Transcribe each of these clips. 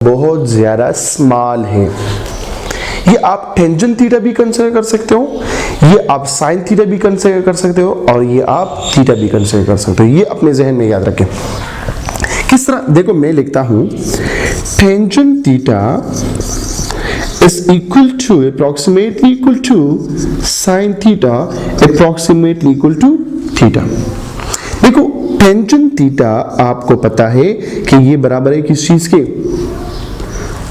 बहुत ज्यादा स्मॉल है। ये आप टेंजेंट थीटा भी कंसीडर कर सकते हो, ये आप साइन थीटा भी कंसीडर कर सकते हो, और ये आप थीटा भी कंसीडर कर सकते हो। ये अपने जहन में याद रखें। किस तरह, देखो मैं लिखता हूं tangent theta is equal to approximately equal to sin theta approximately equal to theta। देखो टेंजेंट थीटा आपको पता है कि ये बराबर है किस चीज के,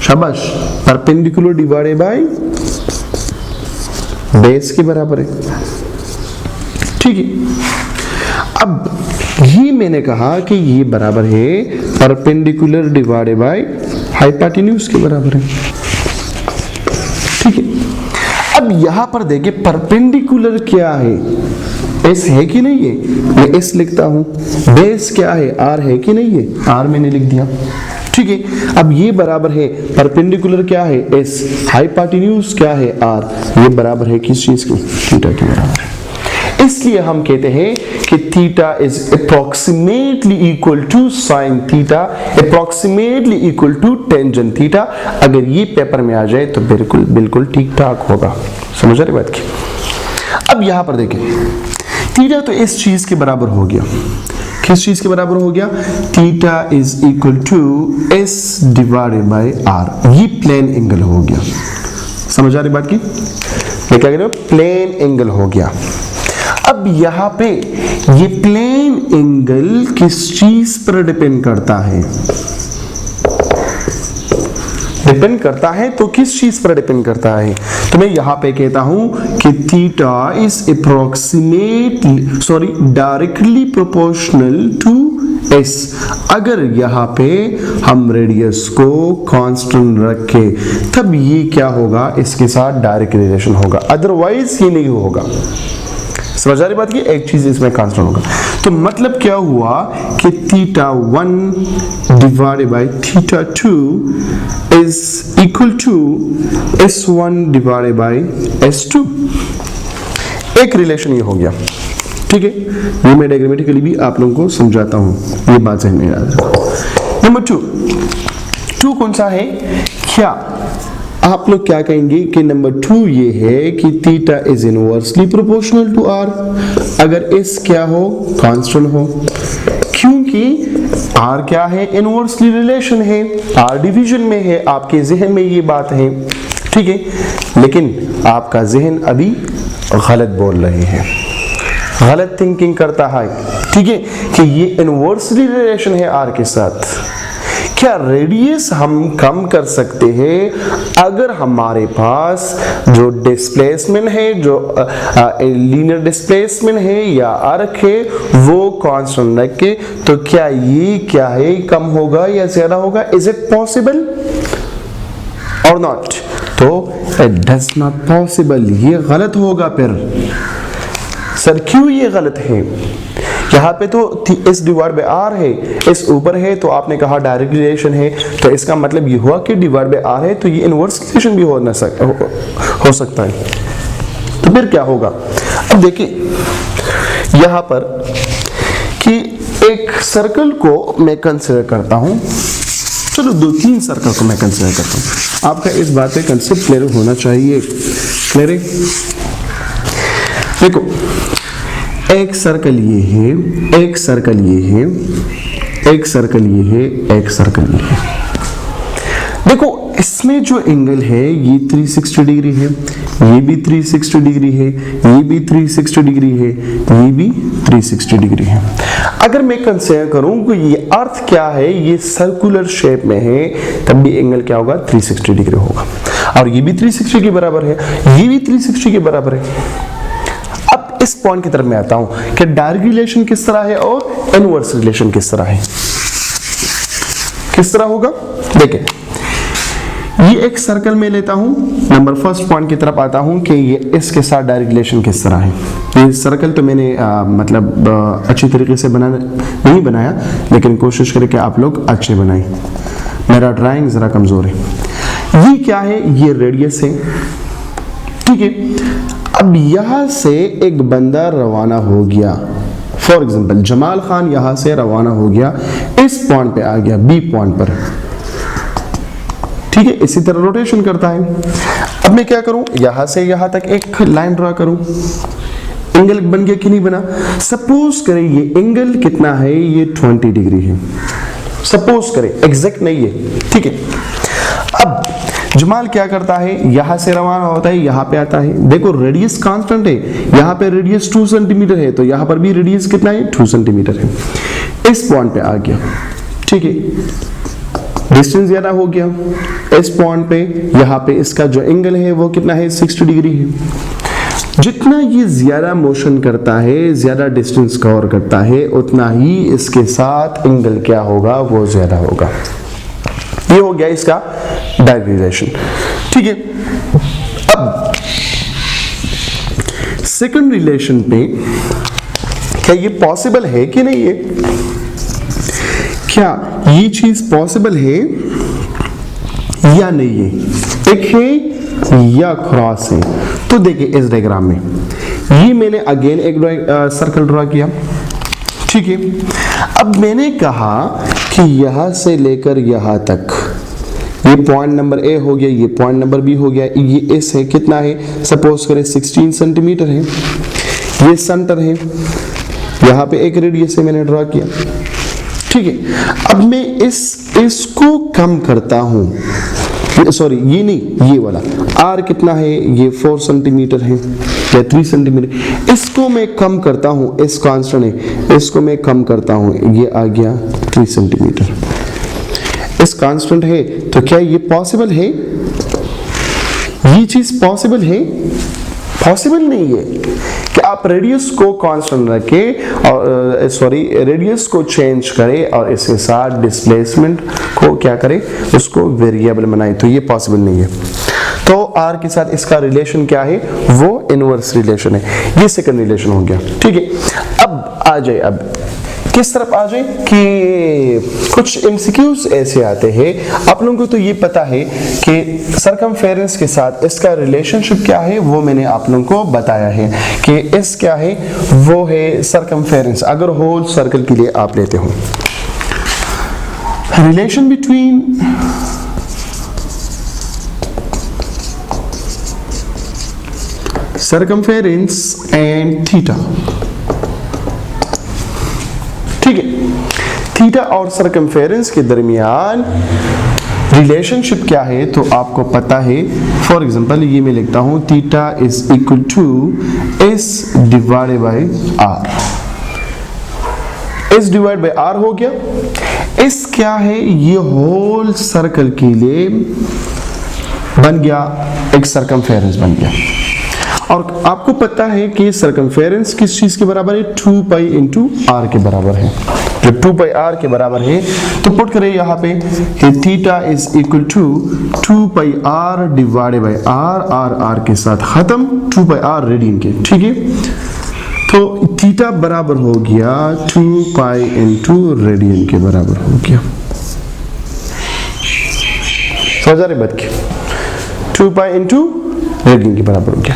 शाबाश, परपेंडिकुलर डिवाइडेड बाय बेस के बराबर है। ठीक है, अब ये मैंने कहा कि ये बराबर है परपेंडिकुलर डिवाइडेड बाय हाइपोटेन्यूज के बराबर है। ठीक है, अब यहां पर देखिए परपेंडिकुलर क्या है, एस है कि नहीं है, मैं एस लिखता हूं। बेस क्या है, आर है कि नहीं है, आर मैंने लिख दिया। ठीक है, अब ये बराबर है परपेंडिकुलर क्या है, एस, हाइपोटेन्यूज क्या है, आर, ये बराबर है किस चीज की, थीटा के बराबर है। इसलिए हम कहते हैं कि theta is approximately equal to sine theta approximately equal to tangent theta. अगर ये पेपर में आ जाए तो बिल्कुल बिल्कुल ठीक ठाक होगा। समझ रहे बात की। अब यहां पर देखें थीटा तो इस चीज के बराबर हो गया, किस चीज के बराबर हो गया, theta is equal to S divided by R, ये प्लेन एंगल हो गया। समझ आ रही बात की, मैं क्या कह रहा हूं, प्लेन एंगल हो गया। अब यहां पे ये प्लेन एंगल किस चीज पर डिपेंड करता है, डिपेंड करता है तो किस चीज पर डिपेंड करता है, तो मैं यहां पे कहता हूं कि theta is approximately directly proportional to S. अगर यहां पे हम रेडियस को कांस्टेंट रखे तब ये क्या होगा, इसके साथ डायरेक्ट रिलेशन होगा, अदरवाइज ये नहीं होगा। समझ आ रही बात की, एक चीज इसमें कांस्टेंट होगा। तो मतलब क्या हुआ कि theta 1 divided by theta 2 is equal to S1 divided by S2। एक रिलेशन ये हो गया। ठीक है, ये मैं डायग्रामेटिकली भी आप लोगों को समझाता हूं, ये बात समझ में आ जाए। नंबर 2 कौन सा है, क्या आप लोग क्या कहेंगे कि नंबर 2 ये है कि theta is inversely proportional to R, अगर एस क्या हो, कांस्टेंट हो, क्योंकि आर क्या है, इनवर्सली रिलेशन है, आर डिवीजन में है, आपके जहन में ये बात है। ठीक है, लेकिन आपका जहन अभी गलत बोल रहे हैं, गलत थिंकिंग करता है। ठीक है, कि ये इनवर्सली रिलेशन है आर के साथ। क्या रेडियस हम कम कर सकते हैं अगर हमारे पास जो डिस्प्लेसमेंट है, जो लीनियर डिस्प्लेसमेंट है या आर्क है वो कांस्टेंट रख के, तो क्या ये क्या है, कम होगा या ज्यादा होगा, इज इट पॉसिबल और नॉट, तो इट डज नॉट पॉसिबल, ये गलत होगा। फिर सर क्यों ये गलत है, यहाँ पे तो इस डिवाइड बाय आर है, इस ऊपर है, तो आपने कहा डायरेक्ट रिलेशन है, तो इसका मतलब ये हुआ कि डिवाइड बाय आर है तो ये इनवर्स रिलेशन भी हो सकता है। तो फिर क्या होगा, अब देखिए यहाँ पर कि एक सर्कल को मैं कंसीडर करता हूँ, चलो 2-3 सर्कल को मैं कंसीडर करता हूँ। आपका इस बात पे कंसेप्ट क्लियर होना चाहिए। क्लियर है, देखो एक सर्कल ये है, एक सर्कल ये है, एक सर्कल ये है, एक सर्कल ये है। देखो इसमें जो एंगल है ये 360 डिग्री है, ये भी 360 डिग्री है, ये भी 360 डिग्री है, ये भी 360 डिग्री है। अगर मैं कंसीडर करूं कि ये अर्थ क्या है, ये सर्कुलर शेप में है, तब भी एंगल क्या होगा, 360 डिग्री होगा। और ये भी 360 के बराबर है, ये भी 360 के बराबर है। इस पॉइंट की तरफ मैं आता हूं कि डायरेक्ट रिलेशन किस तरह है और इनवर्स रिलेशन किस तरह है, किस तरह होगा। देखिए ये एक सर्कल में लेता हूं, नंबर फर्स्ट पॉइंट की तरफ आता हूं कि ये इसके साथ डायरेक्ट रिलेशन किस तरह है। ये सर्कल तो मैंने अच्छी तरीके से नहीं बनाया, लेकिन कोशिश करें कि आप लोग अच्छे बनाएं, मेरा ड्राइंग जरा कमजोर है। ये क्या है, ये रेडियस है। ठीक है, अब यहां से एक बंदा रवाना हो गया, फॉर एग्जांपल जमाल खान यहां से रवाना हो गया, इस पॉइंट पे आ गया, बी पॉइंट पर। ठीक है, इसी तरह रोटेशन करता है। अब मैं क्या करूं, यहां से यहां तक एक लाइन ड्रा करूं। एंगल बन गया कि नहीं बना? सपोज करें ये एंगल कितना है, ये 20 डिग्री है। सपोज करें, एग्जैक्ट नहीं है, ठीक है। अब जमाल क्या करता है, यहां से रवाना होता है, यहां पे आता है। देखो रेडियस कांस्टेंट है, यहां पे रेडियस 2 सेंटीमीटर है, तो यहां पर भी रेडियस कितना है, 2 सेंटीमीटर है। इस पॉइंट पे आ गया, ठीक है, डिस्टेंस ज्यादा हो गया। इस पॉइंट पे यहां पे इसका जो एंगल है वो कितना है, 60 डिग्री है। जितना ये ज्यादा मोशन करता है, ज्यादा डिस्टेंस कवर करता है, उतना ही इसके साथ एंगल क्या होगा, वो ज्यादा होगा। ये हो गया इसका डायरेक्ट रिलेशन, ठीक है। अब सेकंड रिलेशन पे क्या ये पॉसिबल है कि नहीं है, क्या ये चीज पॉसिबल है या नहीं है, एक है या क्रॉस है। तो देखिए इस डायग्राम में ये मैंने अगेन एक सर्कल ड्रॉ किया, ठीक है। अब मैंने कहा कि यहां से लेकर यहां तक ये पॉइंट नंबर ए हो गया, ये पॉइंट नंबर बी हो गया, ये एस है, कितना है, सपोज करें 16 सेंटीमीटर है। ये सेंटर है, यहां पे एक रेडियस से मैंने ड्रॉ किया, ठीक है। अब मैं इसको कम करता हूं, सॉरी ये नहीं, ये वाला आर कितना है, ये 4 सेंटीमीटर है या 3 सेंटीमीटर। इसको मैं कम करता हूं, इस कांस्टेंट है, इसको मैं कम करता हूं, ये आ गया 3 सेंटीमीटर। इस कांस्टेंट है, तो क्या ये पॉसिबल है, ये चीज पॉसिबल है? पॉसिबल नहीं है कि आप रेडियस को कांस्टेंट रखें और सॉरी रेडियस को चेंज करें और इसके साथ डिस्प्लेसमेंट को क्या करें, उसको वेरिएबल बनाएं, तो ये पॉसिबल नहीं है। तो आर के साथ इसका रिलेशन क्या है, वो इनवर्स रिलेशन है। ये सेकंड रिलेशन हो गया, ठीक है। अब आ जाए, अब किस तरफ आ जाए कि कुछ एमसीक्यूज ऐसे आते हैं, आप लोगों को तो ये पता है कि सरकमफेरेंस के साथ इसका रिलेशनशिप क्या है, वो मैंने आप लोगों को बताया है कि इस क्या है, वो है सरकमफेरेंस। अगर होल सर्कल के लिए आप लेते हो relation between circumference and theta, ठीक है। थीटा और सरकमफेरेंस के दरमियान रिलेशनशिप क्या है, तो आपको पता है। फॉर एग्जांपल ये मैं लिखता हूं, theta is equal to S divided by R. S divide by R हो गया। एस क्या है, ये होल सर्कल के लिए बन गया, एक सरकमफेरेंस बन गया। और आपको पता है कि सरकमफेरेंस किस चीज के बराबर है, 2 पाई इंटू आर के बराबर है। जब 2 पाई आर के बराबर है तो पुट करें यहाँ पे कि theta is equal to 2 pi R divided by R, R R के साथ खत्म, 2 पाई आर रेडियन के, ठीक है। तो थीटा बराबर हो गया 2 पाई इंटू रेडियन के बराबर हो गया। समझ आ रही बात की, 2 पाई इंटू रेडियन के बराबर हो गया।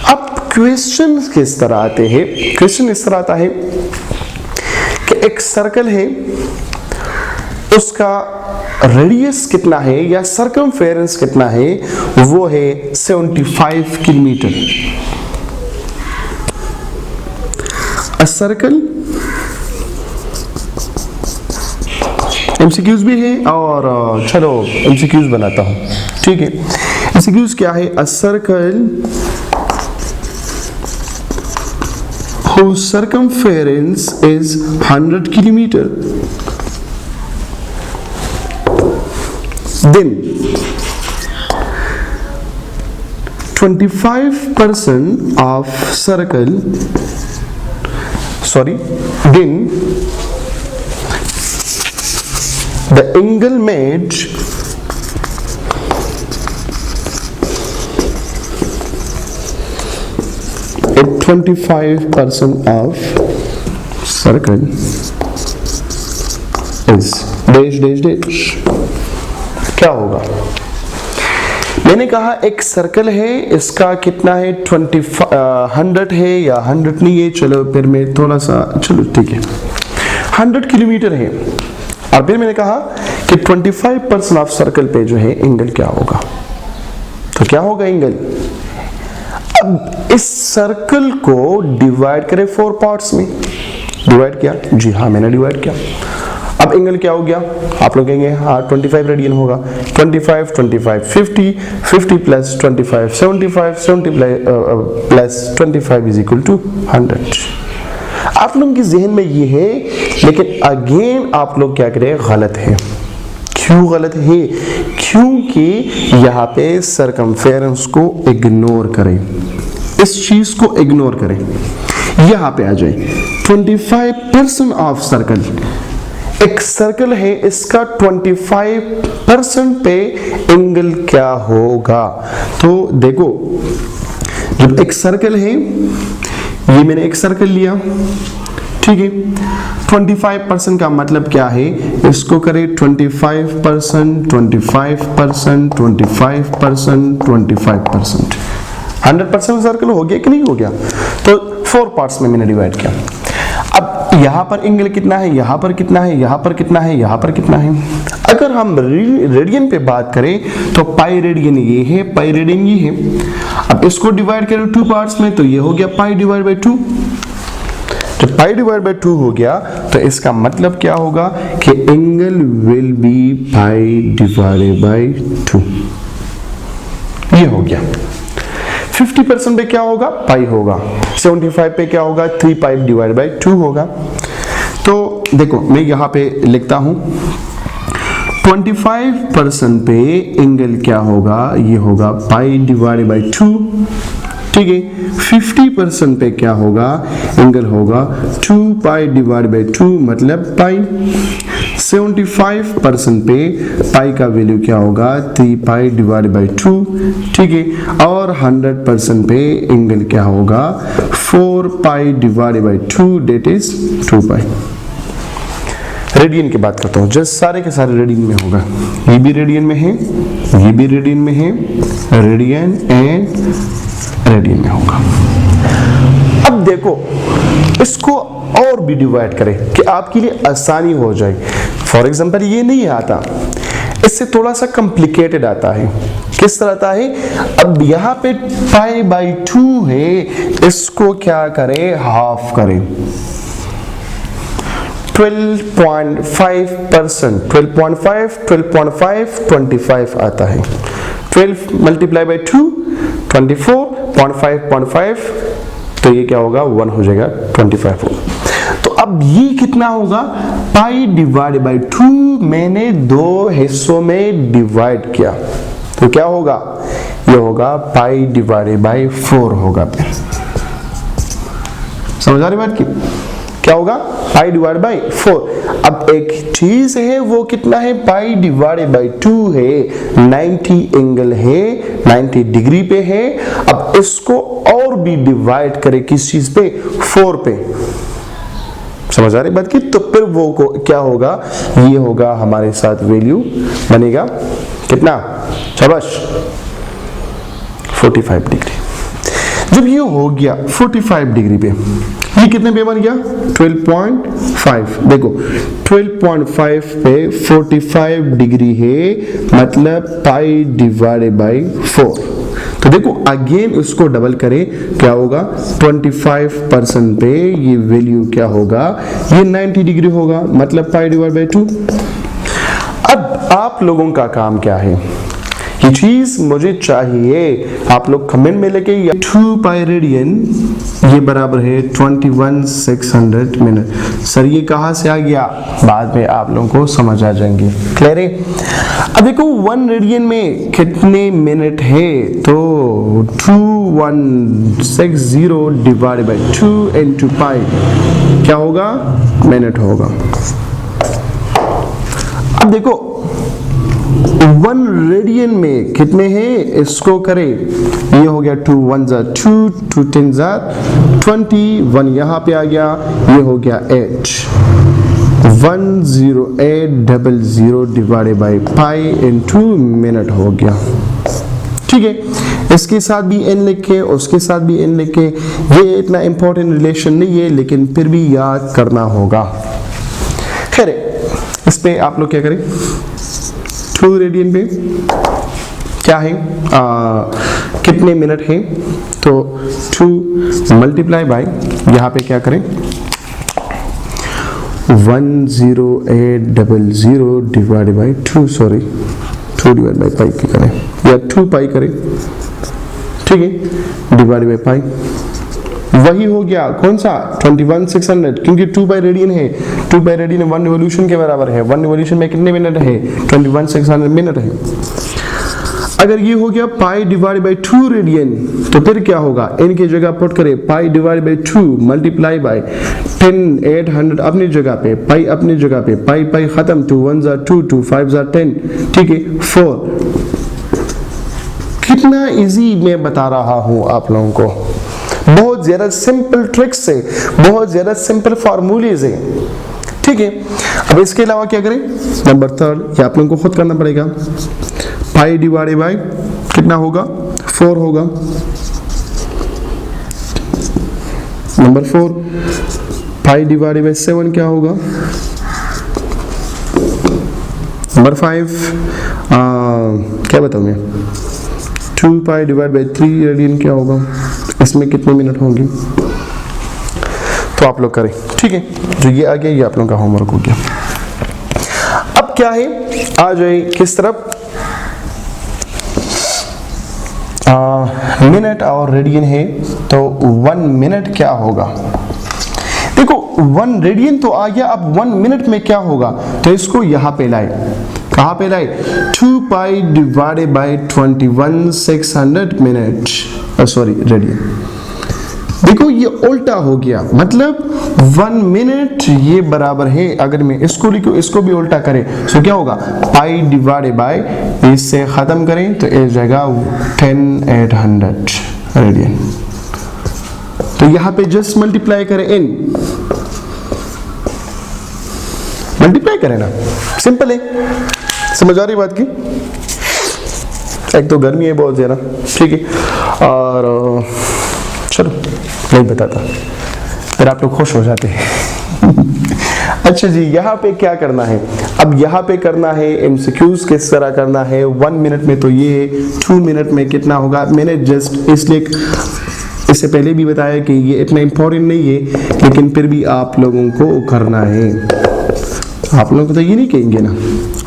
अब क्वेश्चन किस तरह आते हैं, क्वेश्चन इस तरह आता है कि एक सर्कल है, उसका रेडियस कितना है या सरकमफेरेंस कितना है, वो है 75 किलोमीटर। अ सर्कल, एमसीक्यूज भी है और चलो एमसीक्यूज बनाता हूं, ठीक है। एमसीक्यूज क्या है, a circle whose circumference is 100 kilometer, then 25% of circle, then the angle made at 25% of circle is dash dash dash। क्या होगा, मैंने कहा एक सर्कल है, इसका कितना है 100 है या 100 नहीं है, चलो फिर मैं थोड़ा सा, चलो ठीक है 100 किलोमीटर है। और फिर मैंने कहा कि 25% ऑफ सर्कल पे जो है एंगल क्या होगा। तो क्या होगा एंगल? अब इस सर्कल को डिवाइड करें 4 पार्ट्स में। डिवाइड किया? जी हाँ, मैंने डिवाइड किया। अब एंगल क्या हो गया? आप लोग कहेंगे हाँ 25 रेडियन होगा। 25 25 50, 50 प्लस 25 75, 70 प्लस 25 इज इक्वल टू 100। आप लोगों के जहन में ये है, लेकिन अगेन आप लोग क्या करें, गलत है। क्यों गलत है? क्योंकि यहाँ पे सरकमफेरेंस को इग्नोर करें, इस चीज को इग्नोर करें। यहाँ पे आ जाए 25% ऑफ सर्कल, एक सर्कल है, इसका 25% पे एंगल क्या होगा। तो देखो, जब एक सर्कल है, ये मैंने एक सर्कल लिया, ठीक है, 25% का मतलब क्या है? इसको करें 25%, 25%, 25%, 25%। 100% सर्कल हो गया कि नहीं हो गया? तो 4 पार्ट्स में मैंने डिवाइड किया। अब यहाँ पर एंगल कितना है, यहाँ पर कितना है, यहाँ पर कितना है, यहाँ पर कितना है। अगर हम रेडियन पे बात करें तो पाई रेडियन ये है, पाई रेडियन ये है। अब इसको डिवाइड करें 2 पार्ट्स में तो ये हो गया पाई डिवाइड बाई 2। जब पाई डिवाइड बाई 2 हो गया तो इसका मतलब क्या होगा कि angle will be pi divided by 2। ये हो गया। 50% पे क्या होगा? पाई होगा। 75 पे क्या होगा? 3 पाई डिवाइड बाई 2 होगा। तो देखो मैं यहाँ पे लिखता हूँ 25% पे एंगल क्या होगा? ये होगा पाई डिवाइड बाई 2, ठीक है। 50% पे क्या होगा? एंगल होगा 2 पाई डिवाइड बाई 2 मतलब पाई। 75% पे पाई का वैल्यू क्या होगा? 3 पाई डिवाइड बाई 2, ठीक है। और 100% पे एंगल क्या होगा? 4 pi divide by 2 that is 2 pi. Radian की बात करता हूँ, जस्ट सारे के सारे रेडियन में होगा। ये भी रेडियन में है, ये भी रेडियन में है, रेडियन एंड रेडियन में होगा। अब देखो इसको और भी डिवाइड करें कि आपके लिए आसानी हो जाए। फॉर एग्जांपल ये नहीं आता, इससे थोड़ा सा कॉम्प्लिकेटेड आता है। किस तरह आता है? अब यहाँ पे पाई बाई 2 है, इसको क्या करें? हाफ करें। 12.5%, 12.5, 12.5, 25 आता है। 12 मल्टीप्लाई बाई 2, 24.5, तो ये क्या होगा? 1 हो जाएगा, 25 होगा। तो अब ये कितना होगा? पाई डिवाइड बाई 2 मैंने 2 हिस्सों में डिवाइड किया, तो क्या होगा? ये होगा पाई डिवाइड बाई 4 होगा। समझ आ रही बात की? क्या होगा? पाई डिवाइड बाई 4। अब एक चीज है, वो कितना है? पाई डिवाइड बाई 2 है, 90 एंगल है, 90 डिग्री पे है। अब इसको और भी डिवाइड करें किस चीज पे? 4 पे। समझ आ रही बात की? तो फिर वो को क्या होगा? ये होगा हमारे साथ वैल्यू बनेगा कितना? शाबाश, 45 डिग्री। जब ये हो गया 45 डिग्री पे, ये कितने पे बन गया? 12.5। देखो 12.5 पे 45 डिग्री है, मतलब पाई डिवाइडेड बाई 4। तो देखो अगेन उसको डबल करें, क्या होगा? 25% पे ये वैल्यू क्या होगा? ये 90 डिग्री होगा, मतलब पाई डिवाइड बाई 2। अब आप लोगों का काम क्या है? ये चीज मुझे चाहिए, आप लोग कमेंट में लेके 2 पाई रेडियन ये बराबर है 21,600 मिनट। सर ये कहाँ से आ गया? बाद में आप लोगों को समझ आ जाएंगे। क्लियर है? अब देखो 1 रेडियन में कितने मिनट है? तो 2160 डिवाइड बाई 2 इनटू पाई क्या होगा? मिनट होगा। अब देखो 1 रेडियन में कितने हैं? इसको करें, ये हो गया 2 1 जा 2, 2 10 जा 20, 1 यहाँ पे आ गया, ये हो गया 8। 10800 divided by pi into minute हो गया। ठीक है, इसके साथ भी n लिख के, उसके साथ भी n लिख के, ये इतना इंपॉर्टेंट रिलेशन नहीं है, लेकिन फिर भी याद करना होगा। खैर इस पे आप लोग क्या करें, 2 रेडियन पे क्या है, कितने मिनट है, तो 2 मल्टीप्लाई बाय, यहाँ पे क्या करें, 10800 divide by 2, sorry 2 divide by pi की करें या 2 पाई करें, ठीक है, डिवाइड बाई पाई, वही हो गया कौन सा 21600, क्योंकि 2 पाई रेडियन है, 2 पाई रेडियन 1 रिवॉल्यूशन के बराबर है, 1 रिवॉल्यूशन में कितने मिनट है, 21600 मिनट है। अगर ये हो गया पाई डिवाइड बाई 2 रेडियन, तो फिर क्या होगा, इनकी जगह पुट करें पाई डिवाइड बाई 2 मल्टीप्लाई बाय 10800 अपनी जगह पे, पाई अपनी जगह पे, पाई पाई खत्म, 2 1 जार 2, 2 5 जार 10, ठीक है 4। कितना इजी मैं बता रहा हूं आप लोगों को, बहुत ज्यादा सिंपल ट्रिक्स है, बहुत ज्यादा सिंपल फार्मूलेज है, ठीक है। अब इसके अलावा क्या करें, नंबर 3 ये आप लोगों को खुद करना पड़ेगा, पाई डिवाइड बाय कितना होगा, 4 होगा, नंबर 4 पाई डिवाइड बाय 7 क्या होगा, नंबर 5 क्या बताऊं मैं, 2 पाई डिवाइड बाय 3 रेडियन क्या होगा, इसमें कितने मिनट होंगे, तो आप लोग करें, ठीक है। जो ये आ गया ये आप लोगों का होमवर्क हो गया। अब क्या है, आ जाए किस तरफ, मिनट और रेडियन है, तो 1 मिनट क्या होगा, देखो 1 रेडियन तो आ गया, अब 1 मिनट में क्या होगा, तो इसको यहां पे लाए, कहां पे लाए, 2 पाई divided by 21600 minute, sorry radian. देखो ये उल्टा हो गया, मतलब 1 मिनट ये बराबर है, अगर मैं इसको लिखूं इसको भी उल्टा करें तो क्या होगा, पाई डिवाइडेड बाय, इससे खत्म करें तो एक जगह 10800 रेडियन, तो यहां पे जस्ट मल्टीप्लाई करें, इन मल्टीप्लाई करें ना, सिंपल है, समझ आ रही बात की। एक तो गर्मी है बहुत ज्यादा, ठीक है, और चलो नहीं बताता, फिर आप लोग खुश हो जाते हैं। अच्छा जी, यहाँ पे क्या करना है, अब यहाँ पे करना है एमसीक्यूज किस तरह करना है, 1 मिनट में तो ये 2 मिनट में कितना होगा, मैंने जस्ट इसलिए इससे पहले भी बताया कि ये इतना इंपॉर्टेंट नहीं है, लेकिन फिर भी आप लोगों को करना है। आप लोग तो ये नहीं कहेंगे ना,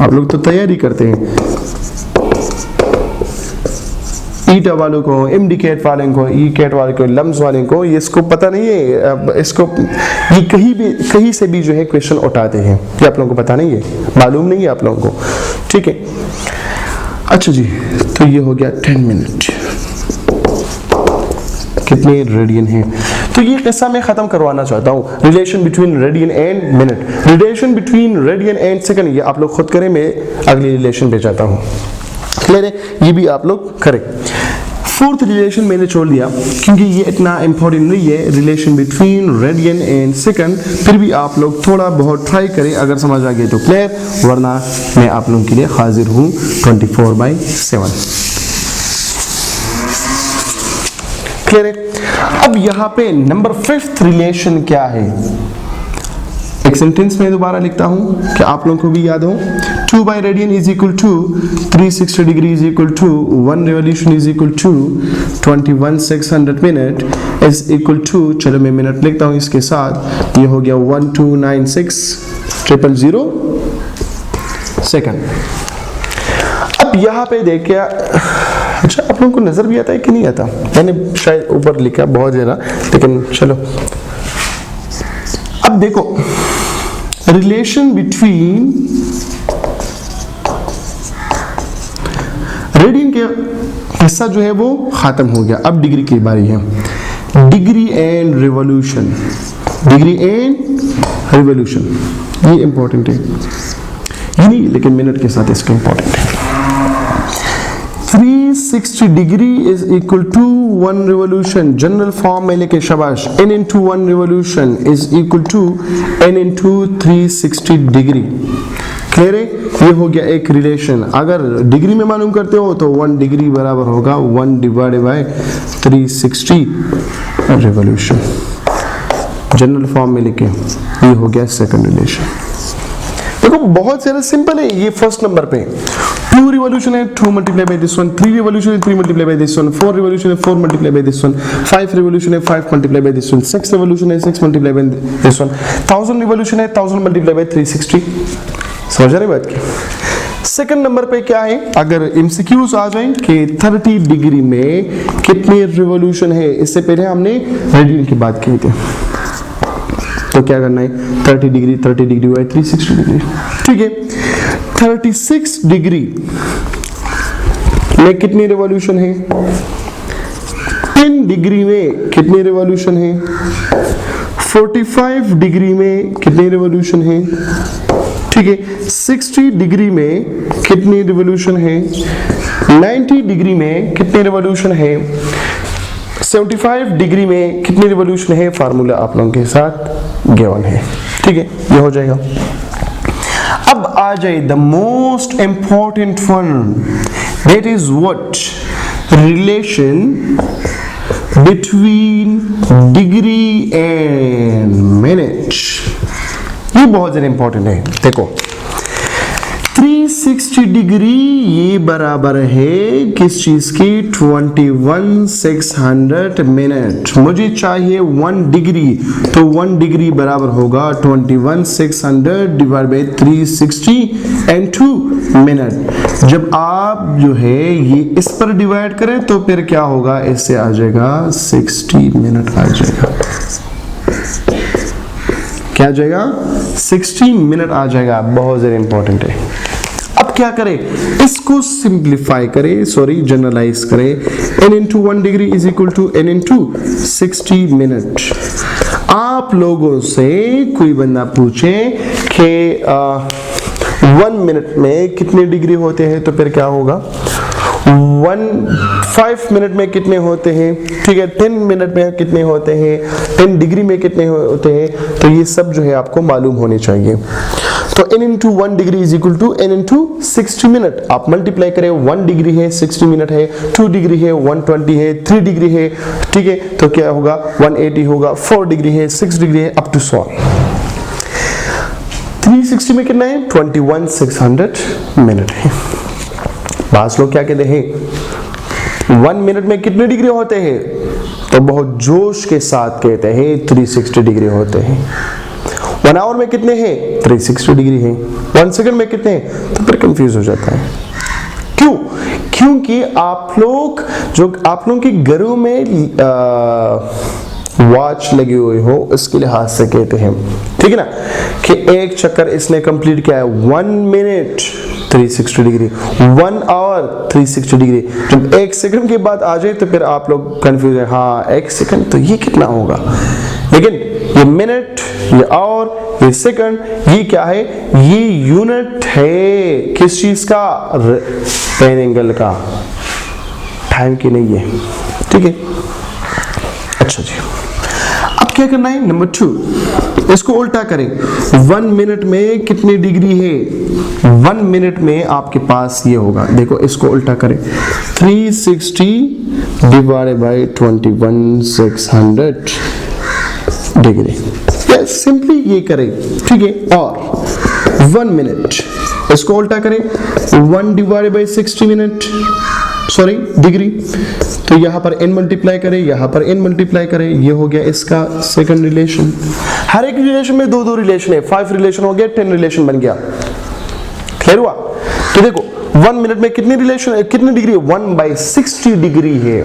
आप लोग तो तैयारी करते हैं, ईटा वालों को, एमडी कैट वाले को, ई कैट वाले को, लम्स वाले को, ये इसको पता नहीं है, इसको ये कहीं से भी जो है क्वेश्चन उठाते हैं, ये आप लोगों को पता नहीं है, मालूम नहीं है आप लोगों को, ठीक है। अच्छा जी, तो ये हो गया 10 मिनट, कितने रेडियन है, तो ये किस्सा मैं खत्म करवाना चाहता हूँ, relation between radian and minute, relation between radian and second, ये आप लोग खुद करें, मैं अगली रिलेशन पे जाता हूँ, क्लियर है, ये भी आप लोग करें। 4th रिलेशन मैंने छोड़ दिया क्योंकि ये इतना इंपॉर्टेंट नहीं है, relation between radian and second, फिर भी आप लोग थोड़ा बहुत ट्राई करें, अगर समझ आ गए तो क्लियर, वरना मैं आप लोगों के लिए हाजिर हूँ 24/7, क्लियर है। अब यहाँ पे नंबर 5th रिलेशन क्या है, एक सेंटेंस में दोबारा लिखता हूं कि आप लोगों को भी याद हो, 2 pi radian is equal to 360 degree is equal to 1 revolution is equal to 21600 minute is equal to, चलो मैं मिनट लिखता हूं इसके साथ, ये हो गया 1296000 सेकंड। अब यहाँ पे देखिए, अच्छा आप लोगों को नजर भी आता है कि नहीं आता, मैंने शायद ऊपर लिखा बहुत ज्यादा, लेकिन चलो। अब देखो रिलेशन बिटवीन रेडियन के हिस्सा जो है वो खत्म हो गया, अब डिग्री की बारी है, degree and revolution, degree and revolution, ये इंपॉर्टेंट है, ये नहीं लेकिन मिनट के साथ इसका इंपॉर्टेंट है। 360 degree is equal to 1 revolution, general form में लेके शाबाश, n into 1 revolution is equal to n into 360 degree, clear है। ये हो गया एक रिलेशन, अगर डिग्री में मालूम करते हो तो 1 डिग्री बराबर होगा 1 divided bye 360 revolution, general form में लिखे, ये हो गया सेकंड रिलेशन। देखो बहुत सारा सिंपल है ये। फर्स्ट नंबर पे 2 रिवॉल्यूशन है, 2 multiply by this one, 3 revolution है, 3 multiply by this one, 4 revolution है, 4 multiply by this one, 5 revolution है, 5 multiply by this one, 6 revolution है, 6 multiply by this one, 1000 revolution है, 1000 मल्टीप्लाई बाय 360। समझ रहे बात की। सेकंड नंबर पे क्या है, अगर एमसीक्यूज आ जाए कि 30 डिग्री में कितने रिवॉल्यूशन है, इससे पहले हमने रेडियन की बात की थी, तो क्या करना है 30 डिग्री हुआ है 360 डिग्री। ठीक है, 36 डिग्री में कितनी रिवॉल्यूशन है, 10 डिग्री में कितनी रिवॉल्यूशन है, 45 डिग्री में कितनी रिवॉल्यूशन है, ठीक है, 60 डिग्री में कितनी रिवॉल्यूशन है, 90 डिग्री में कितनी रिवॉल्यूशन है, 75 डिग्री में कितनी रिवॉल्यूशन है, फार्मूला आप लोगों के साथ गिवन है। ठीक है, ये हो जाएगा। अब आ जाए the most important one, that is what, relation between degree and minute. ये बहुत ज्यादा इंपॉर्टेंट है। देखो 360 डिग्री ये बराबर है किस चीज की, 21,600 मिनट। मुझे चाहिए 1 डिग्री, तो 1 डिग्री बराबर होगा 21,600 डिवाइड बाई 360 एंड 2 मिनट। जब आप जो है ये इस पर डिवाइड करें तो फिर क्या होगा, इससे आ जाएगा 60 मिनट आ जाएगा। क्या आ जाएगा, 60 मिनट आ जाएगा। बहुत ज्यादा इंपॉर्टेंट है। अब क्या करें, इसको सिंप्लीफाई करें, सॉरी जनरलाइज करें। n into 1 degree is equal to n into 60 minute. आप लोगों से कोई बंदा पूछे कि 1 मिनट में कितने डिग्री होते हैं, तो फिर क्या होगा, 5 मिनट में कितने होते हैं, ठीक है, 10 मिनट में कितने होते हैं, 10 डिग्री में कितने होते हैं, तो ये सब जो है आपको मालूम होने चाहिए। तो n into 1 degree is equal to n into 60 minute. आप मल्टीप्लाई करें, 1 डिग्री है 60 मिनट है, 2 डिग्री है 120 है, 3 डिग्री है, ठीक है, तो क्या होगा 180 होगा, 4 डिग्री है, 6 डिग्री है, अप टू 100। 360 में कितना है, 21,600 मिनट है। बास लोग क्या कहते हैं 1 मिनट में कितने डिग्री होते हैं, तो बहुत जोश के साथ कहते हैं 360 डिग्री होते हैं। 1 आवर में कितने हैं, 360 डिग्री है। 1 सेकंड में कितने हैं, तो फिर कंफ्यूज हो जाता है। क्यों, क्योंकि आप लोग के घरों में वॉच लगी हुई हो, उसके लिहाज से कहते हैं, ठीक है ना, कि एक चक्कर इसने कंप्लीट किया है 1 मिनट 360 डिग्री, 1 आवर 360 डिग्री। जब 1 सेकंड की बात आ जाए तो फिर आप लोग कंफ्यूज है, हाँ 1 सेकंड तो ये कितना होगा, लेकिन ये मिनट, ये आवर, ये सेकंड, ये क्या है, ये यूनिट है किस चीज का, पेन एंगल का, टाइम की नहीं है। ठीक है, अच्छा जी, अब क्या करना है, नंबर 2, इसको उल्टा करें। 1 मिनट में कितनी डिग्री है, 1 मिनट में आपके पास ये होगा, देखो इसको उल्टा करें, 360 डिवाइडेड बाय 21,600 डिग्री। सिंपली ये करें, ठीक है, और 1 मिनट, इसको उल्टा करें, 1 divided bye 60 minute, sorry degree, तो यहां पर n मल्टीप्लाई करें, यहां पर n मल्टीप्लाई करें, ये हो गया इसका सेकंड रिलेशन। हर एक रिलेशन में 2-2 रिलेशन है, 5 रिलेशन हो गया, 10 रिलेशन बन गया। क्लियर हुआ? तो देखो 1 मिनट में कितनी रिलेशन है, कितनी डिग्री है, 1/60 डिग्री है।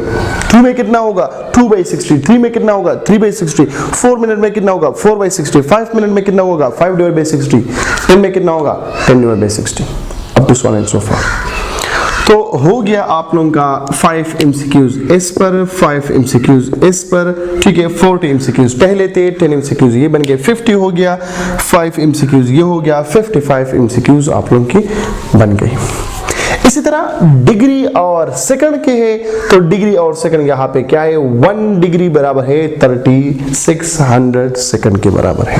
2 में कितना होगा, 2/60। 3 में कितना होगा, 3/60। 4 मिनट में कितना होगा, 4/60। 5 मिनट में कितना होगा, 5/60। 10 में कितना होगा, 10/60। Up to 1 and so forth. तो हो गया आप लोगों का 5 MCQs इस पर, 5 MCQs इस पर, ठीक है, 40 MCQs पहले थे, 10 MCQs ये बन गए, 50 हो गया, 5 MCQs ये हो गया, 55 MCQs आप लोगों की बन गई। इसी तरह डिग्री और सेकंड के है, तो डिग्री और सेकंड यहाँ पे क्या है, 1 डिग्री बराबर है 3600 सेकंड के बराबर है।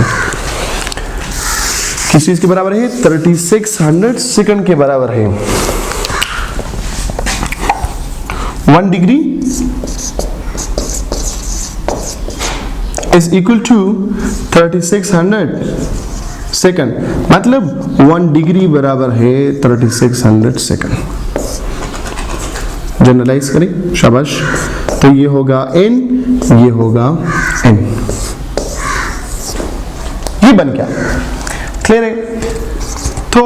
किस चीज के बराबर है, 3600 सेकंड के बराबर है। 1 degree is equal to 3600 second, मतलब 1 डिग्री बराबर है 3600 सेकंड। जनरलाइज करें, शाबाश। तो ये होगा n, ये होगा n। ये बन गया, क्लियर है। तो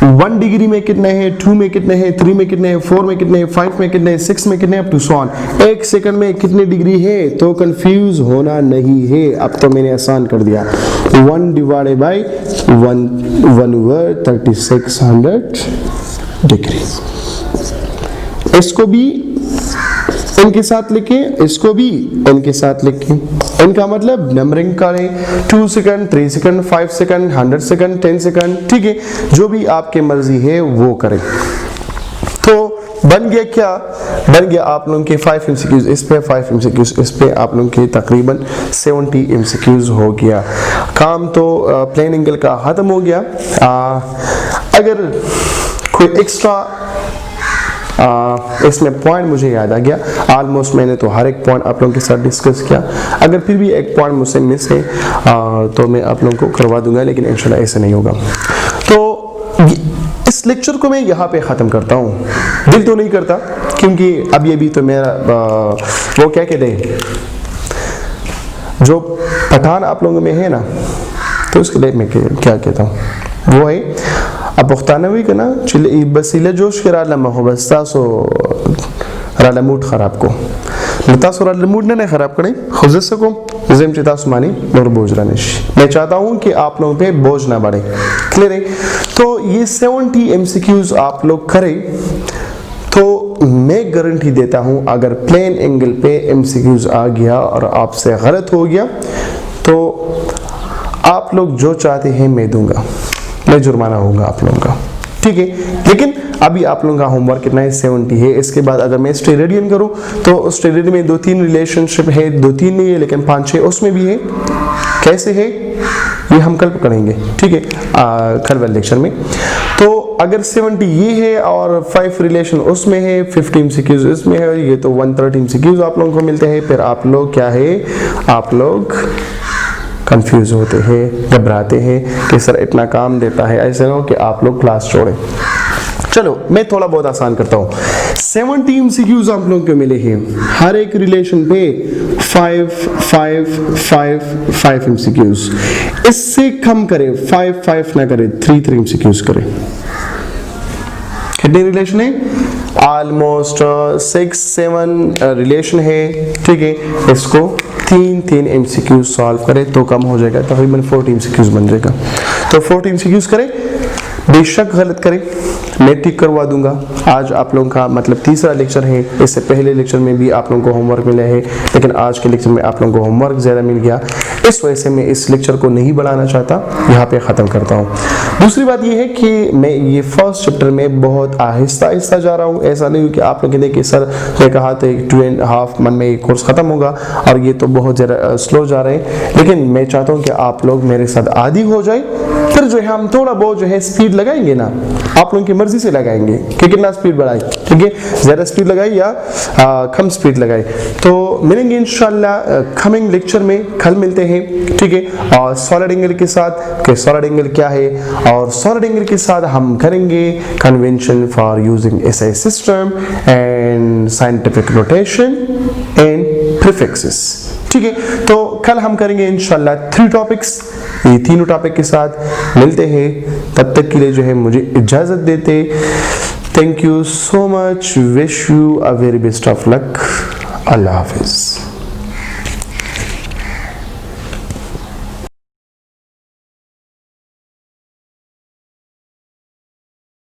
1 डिग्री में कितने हैं, 2 में कितने हैं, 3 में कितने हैं, 4 में कितने हैं, 5 में कितने हैं, 6 में कितने हैं, up to so on. 1 second में कितने डिग्री है, तो कंफ्यूज होना नहीं है। अब तो मैंने आसान कर दिया, 1 डिवाइडेड बाई 1 ओवर 3600 डिग्री। इसको भी इनके साथ लिखे, इसको भी इनके साथ लिखे। इनका मतलब नंबरिंग करें, 2 second, 3 second, 5 second, 100 second, 10 second, ठीक है, जो भी आपके मर्जी है वो करें। तो बन गया क्या, बन गया आप लोगों के 5 MCQs इस पे, 5 MCQs इस पे, आप लोगों के तकरीबन 70 MCQs हो गया। काम तो प्लेन एंगल का ख़त्म हो गया। अगर कोई एक्स्ट्रा इसमें पॉइंट मुझे याद आ गया, ऑलमोस्ट मैंने तो हर एक पॉइंट आप लोगों के साथ डिस्कस किया। अगर फिर भी एक पॉइंट मुझसे मिस है तो मैं आप लोगों को करवा दूंगा, लेकिन इंशाल्लाह ऐसा नहीं होगा। तो इस लेक्चर को मैं यहाँ पे ख़त्म करता हूँ। दिल तो नहीं करता, क्योंकि अब ये भी तो मेरा वो क्या कहते हैं, जो पठान आप लोगों में है ना, तो उसके लिए मैं क्या कहता हूँ, वो है अब पुख्तानवी का ना चिल्ले बसीले जोश के राला महबस्ता सो राला मूड खराब को लता सो राला मूड ने खराब करे खुद से को जिम चिता सुमानी और बोझ रनिश। मैं चाहता हूँ कि आप लोगों पे बोझ ना बढ़े, क्लियर है। तो ये 70 MCQs आप लोग करें तो मैं गारंटी देता हूँ, अगर प्लेन एंगल पे MCQs आ गया और आपसे गलत हो गया तो आप लोग जो चाहते हैं मैं दूंगा, मैं जुर्माना होगा आप लोगों का, ठीक है। लेकिन अभी आप लोगों का होमवर्क कितना है, 70 है। इसके बाद अगर मैं स्टेरेडियन करूं तो स्टेरेडियन में 2-3 रिलेशनशिप है, 2-3 नहीं है लेकिन 5-6 उसमें भी है। कैसे है ये हम कल करेंगे, ठीक है, कल वाले लेक्चर में। तो अगर 70 ये है और 5 रिलेशन उसमें है, 50 MCQs इसमें है, ये तो 130 MCQs आप लोगों को मिलते हैं। फिर आप लोग क्या है, आप लोग कंफ्यूज होते हैं, घबराते हैं कि सर इतना काम देता है, ऐसे ना हो कि आप लोग क्लास छोड़ें। चलो मैं थोड़ा बहुत आसान करता हूँ। 70 MCQs आप लोगों को मिले हैं, हर एक रिलेशन पे 5 MCQs। इससे कम करें, 5 ना करें, 3 MCQs करें। कितने रिलेशन है, ऑलमोस्ट 6-7 रिलेशन है, ठीक है। इसको 3 MCQs सॉल्व करें तो कम हो जाएगा, तकरीबन 40 MCQs बन जाएगा। तो 40 MCQs करें, बेशक गलत करें, मैं ठीक करवा दूंगा। आज आप लोगों का मतलब तीसरा लेक्चर है, इससे पहले लेक्चर में भी आप लोगों को होमवर्क मिला है, लेकिन आज के लेक्चर में आप लोगों को होमवर्क ज़्यादा मिल गया, इस वजह से मैं इस लेक्चर को नहीं बढ़ाना चाहता, यहाँ पे ख़त्म करता हूँ। दूसरी बात यह है कि मैं ये फर्स्ट चैप्टर में बहुत आहिस्ता आहिस्ता जा रहा हूँ। ऐसा नहीं कि आप लोग कहते कि सर मैं कहा था 2.5 मंथ में ये कोर्स ख़त्म होगा और ये तो बहुत ज़्यादा स्लो जा रहे हैं, लेकिन मैं चाहता हूँ कि आप लोग मेरे साथ आदी हो जाए, फिर जो है हम थोड़ा बहुत जो है स्पीड लगाएंगे ना, आप लोगों की मर्जी से लगाएंगे कि कितना स्पीड बढ़ाए, ठीक है, ज़्यादा स्पीड लगाए या कम स्पीड लगाए। तो मिलेंगे इंशाल्लाह कमिंग लेक्चर में, कल मिलते हैं, ठीक है। और सॉलिड एंगल के साथ कि सॉलिड एंगल क्या है, और सॉलिड एंगल के साथ हम करेंगे convention for using SI system and scientific notation and prefixes, ठीक है। तो कल हम करेंगे इंशाल्लाह 3 टॉपिक्स, ये तीनों टॉपिक के साथ मिलते हैं। तब तक के लिए जो है मुझे इजाज़त देते। Thank you so much, wish you a very best of luck. अल्लाह हाफिज़।